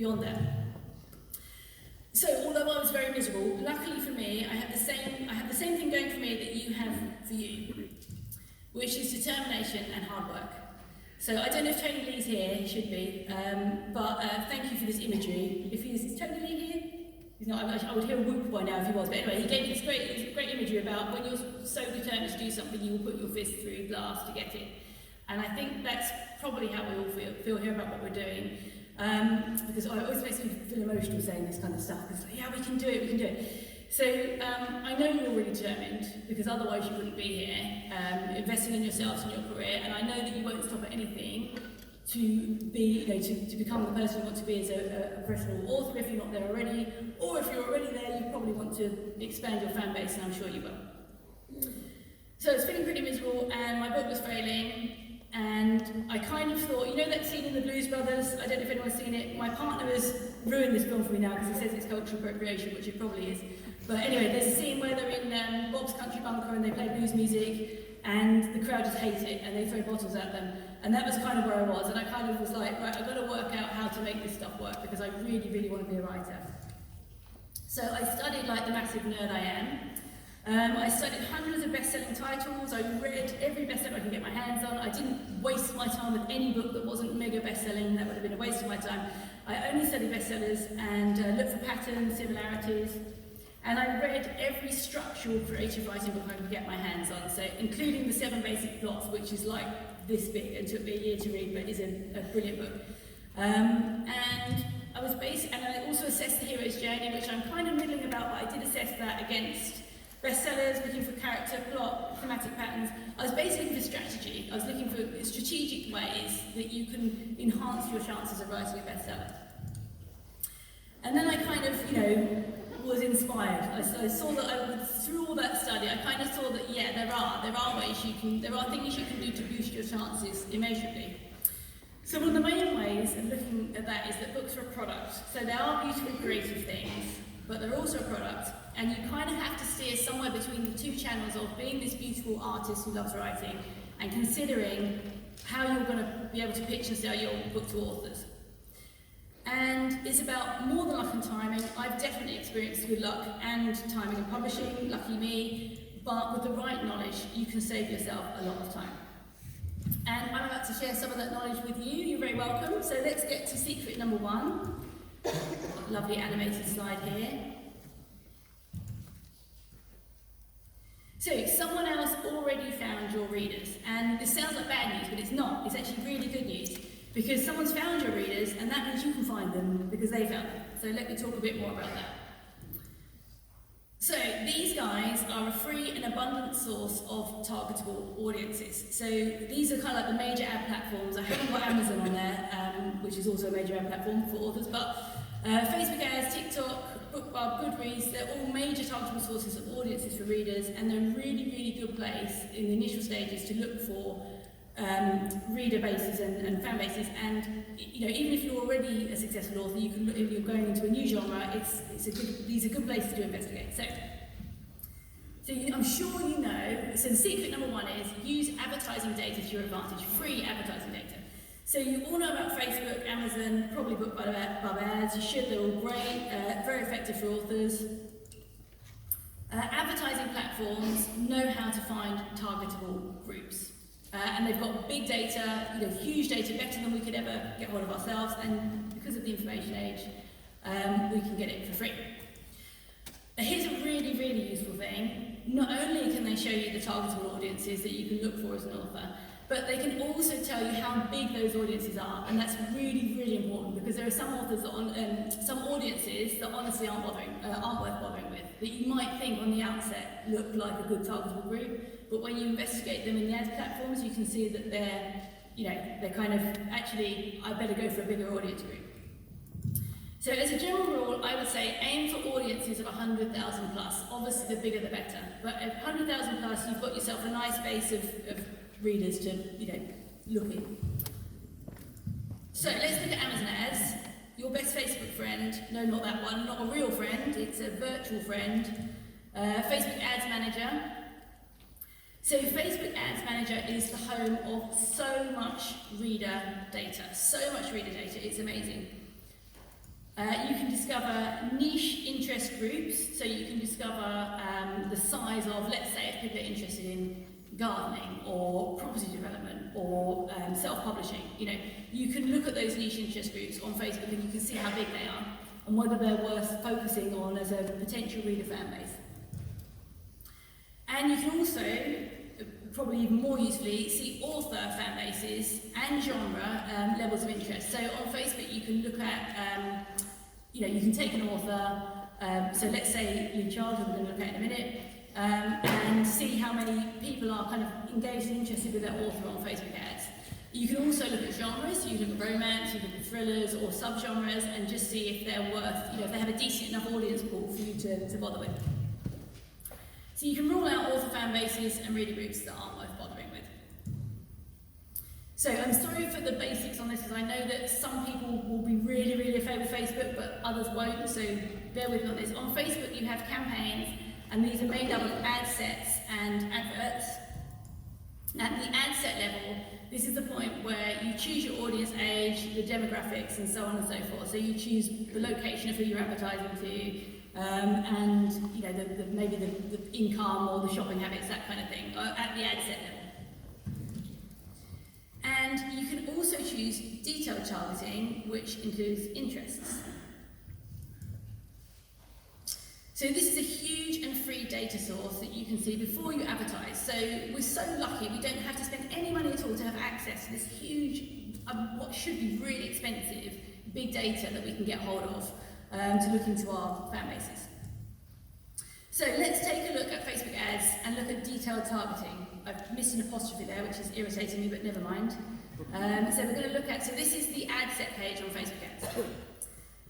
beyond that. So, although I was very miserable, luckily for me, I have the same thing going for me that you have for you, which is determination and hard work. So I don't know if Tony Lee's here, he should be, but thank you for this imagery. Is Tony Lee here? He's not, I would hear a whoop by now if he was, but anyway, he gave me this great imagery about when you're so determined to do something, you will put your fist through glass to get it. And I think that's probably how we all feel here about what we're doing. Because it always makes me feel emotional saying this kind of stuff, because like, yeah, we can do it. So I know you're really determined, because otherwise you wouldn't be here, investing in yourselves and your career, and I know that you won't stop at anything to be, to become the person you want to be as a professional author if you're not there already, or if you're already there, you probably want to expand your fan base, and I'm sure you will. So I was feeling pretty miserable, and my book was failing. And I kind of thought, that scene in the Blues Brothers, I don't know if anyone's seen it, my partner has ruined this film for me now because he says it's cultural appropriation, which it probably is. But anyway, there's a scene where they're in Bob's Country Bunker and they play blues music and the crowd just hate it and they throw bottles at them. And that was kind of where I was, and I kind of was like, right, I've got to work out how to make this stuff work because I really, really want to be a writer. So I studied like the massive nerd I am. I studied hundreds of best-selling titles. I read every bestseller I could get my hands on. I didn't waste my time with any book that wasn't mega best-selling. That would have been a waste of my time. I only studied bestsellers and looked for patterns, similarities. And I read every structural creative writing book I could get my hands on, so including the 7 Basic Plots, which is like this big and took me a year to read, but is a brilliant book. And I also assessed the hero's journey, which I'm kind of middling about, but I did assess that against bestsellers, looking for character, plot, thematic patterns. I was basically looking for strategy. I was looking for strategic ways that you can enhance your chances of writing a bestseller. And then I kind of, was inspired. I saw that through all that study, I kind of saw that, yeah, there are ways there are things you can do to boost your chances immeasurably. So one of the main ways of looking at that is that books are a product. So they are beautiful, creative things, but they're also a product, and you kind of have to steer somewhere between the two channels of being this beautiful artist who loves writing and considering how you're going to be able to pitch and sell your book to authors. And it's about more than luck and timing. I've definitely experienced good luck and timing in publishing, lucky me, but with the right knowledge, you can save yourself a lot of time. And I'm about to share some of that knowledge with you. You're very welcome. So let's get to secret number 1. Lovely animated slide here. So, someone else already found your readers, and this sounds like bad news, but it's not. It's actually really good news, because someone's found your readers, and that means you can find them because they found them. So let me talk a bit more about that. So these guys are a free and abundant source of targetable audiences. So these are kind of like the major ad platforms. I haven't got Amazon on there, which is also a major ad platform for authors, but Facebook ads, TikTok, Bookbub, Goodreads, they're all major targetable sources of audiences for readers, and they're a really, really good place in the initial stages to look for reader bases and fan bases. And even if you're already a successful author, you can, if you're going into a new genre, these are good places to investigate. So I'm sure you know. So the secret number 1 is use advertising data to your advantage. Free advertising data. So you all know about Facebook, Amazon, probably Bookbub ads. You should. They're all great, very effective for authors. Advertising platforms know how to find targetable groups. And they've got big data, huge data, better than we could ever get hold of ourselves, and because of the information age, we can get it for free. Here's a really, really useful thing. Not only can they show you the targetable audiences that you can look for as an author, but they can also tell you how big those audiences are, and that's really, really important, because there are some authors some audiences that honestly aren't worth bothering with, that you might think on the outset look like a good targetable group, but when you investigate them in the ad platforms, you can see that they're kind of, actually, I better go for a bigger audience group. So as a general rule, I would say aim for audiences of 100,000 plus. Obviously, the bigger the better, but at 100,000 plus, you've got yourself a nice base of readers to, look in. So let's look at Amazon ads. Your best Facebook friend, no, not that one, not a real friend, it's a virtual friend. Facebook Ads Manager. So Facebook Ads Manager is the home of so much reader data, it's amazing. can discover niche interest groups, so you can discover the size of, let's say, if people are interested in gardening or property development or self-publishing. You can look at those niche interest groups on Facebook and you can see how big they are and whether they're worth focusing on as a potential reader fan base. And you can also, probably even more usefully, see author fan bases and genre levels of interest. So on Facebook you can look at, you can take an author, so let's say Lee Child, who we're going to look at in a minute, and see how many people are kind of engaged and interested with their author on Facebook ads. You can also look at genres, you can look at romance, you can look at thrillers or subgenres, and just see if they're worth, if they have a decent enough audience pool for you to bother with. So you can rule out author fan bases and reader groups that aren't worth bothering with. So I'm sorry for the basics on this, because I know that some people will be really, really in favour of Facebook, but others won't, so bear with me on this. On Facebook you have campaigns, and these are made up of ad sets and adverts. At the ad set level, this is the point where you choose your audience age, the demographics, and so on and so forth. So you choose the location of who you're advertising to, and maybe the income or the shopping habits, that kind of thing, at the ad set level. And you can also choose detailed targeting, which includes interests. So this is a huge and free data source that you can see before you advertise. So we're so lucky we don't have to spend any money at all to have access to this huge, what should be really expensive, big data that we can get hold of to look into our fan bases. So let's take a look at Facebook ads and look at detailed targeting. I've missed an apostrophe there, which is irritating me, but never mind. So we're going to look at, so this is the ad set page on Facebook ads.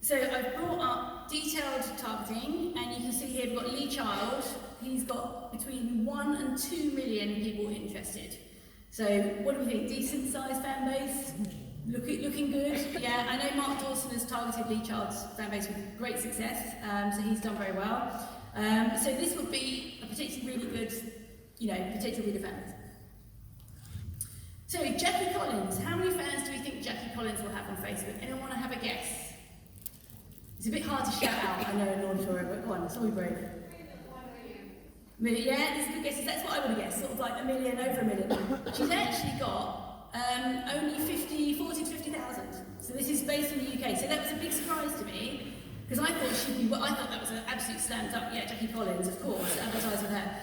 So I've brought up detailed targeting, and you can see here we've got Lee Child. He's got between 1 and 2 million people interested. So what do we think? Decent sized fan base? Looking good? Yeah, I know Mark Dawson has targeted Lee Child's fan base with great success, so he's done very well. So this would be a potentially really good, potential reader fan base. So Jackie Collins, how many fans do we think Jackie Collins will have on Facebook? Anyone want to have a guess? It's a bit hard to shout out, I know, in an auditorium, but go on, it's all brave. Million, yeah, this is a good guess. That's what I would have guessed, sort of like a million, over a million. She's actually got only 40 to 50,000. So this is based in the UK. So that was a big surprise to me, because I thought I thought that was an absolute slam dunk. Yeah, Jackie Collins, of course, advertise with her.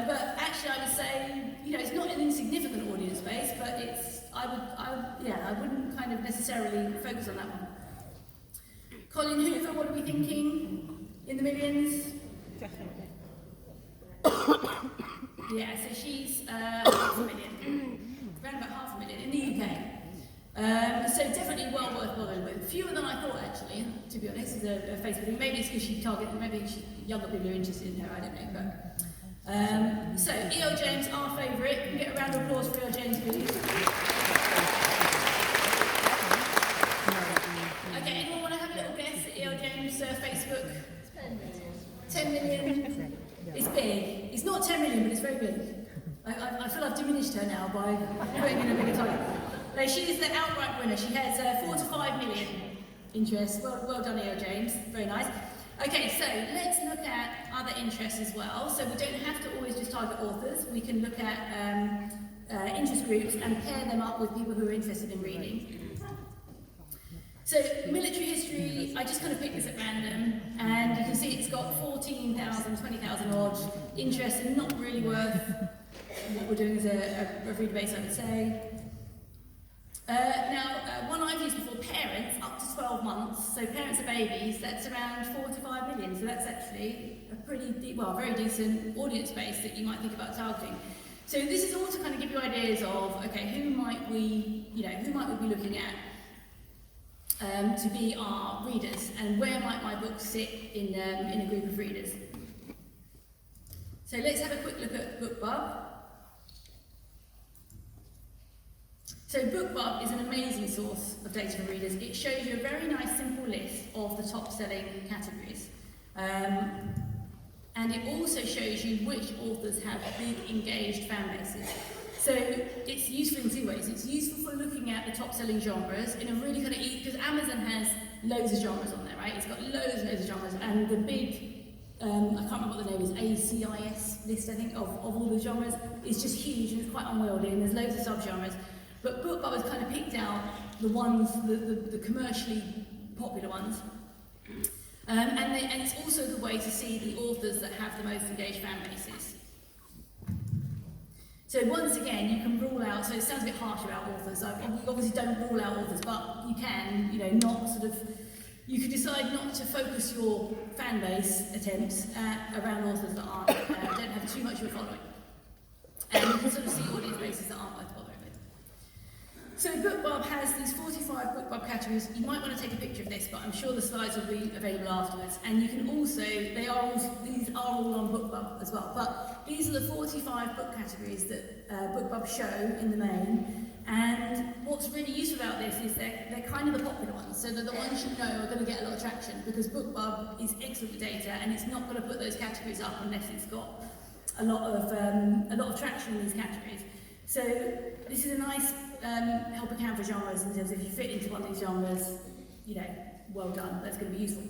But actually, I would say, it's not an insignificant audience base, but I wouldn't kind of necessarily focus on that one. Colin Hoover, what are we thinking? In the millions? Definitely. Yeah, so she's 500,000, around about 500,000 in the UK. So definitely well worth bothering with. Fewer than I thought, actually, to be honest, as a Facebook thing. Maybe it's because she targets, maybe younger people are interested in her, I don't know. But so E.L. James, our favourite. Can we get a round of applause for E.L. James, please? Okay, anyone want to have a little guess at E.L. James' Facebook? 10 million. It's big. It's not 10 million, but it's very big. I feel I've diminished her now by putting in a bigger target. No, she is the outright winner. She has 4 to 5 million interest. Well done, E.L. James. Very nice. Okay, so let's look at other interests as well. So we don't have to always just target authors. We can look at interest groups and pair them up with people who are interested in reading. So military history, I just kind of picked this at random, and you can see it's got 14,000, 20,000 odd interest, and not really worth what we're doing as a reader base, I would say. One I've used before, parents, up to 12 months, so parents of babies, that's around 4 to 5 million, so that's actually a pretty, very decent audience base that you might think about targeting. So this is all to kind of give you ideas of, okay, who might we be looking at to be our readers, and where might my book sit in a group of readers. So let's have a quick look at Bookbub. So Bookbub is an amazing source of data for readers. It shows you a very nice simple list of the top selling categories. And it also shows you which authors have big engaged fan bases. So it's useful in two ways. It's useful for looking at the top selling genres in a really kind of easy, because Amazon has loads of genres on there, right? It's got loads and loads of genres, and the big, I can't remember what the name is, ACIS list, I think, of all the genres is just huge, and it's quite unwieldy, and there's loads of subgenres. But Bookbub has kind of picked out the ones, the commercially popular ones. And it's also the way to see the authors that have the most engaged fan bases. So once again, you can rule out, so it sounds a bit harsh about authors, we obviously don't rule out authors, but you can, not sort of, you could decide not to focus your fan base attempts around authors that don't have too much of a following. And you can sort of see audience bases that aren't worth bothering with. So Bookbub has these 45 Bookbub categories. You might want to take a picture of this, but I'm sure the slides will be available afterwards. And you can also, these are all on Bookbub as well, but these are the 45 book categories that Bookbub show in the main. And what's really useful about this is they're kind of the popular ones, so they're the ones you know are going to get a lot of traction, because Bookbub is excellent with data, and it's not going to put those categories up unless it's got a lot of traction in these categories. So this is a nice help account for genres in terms of if you fit into one of these genres, well done, that's going to be useful.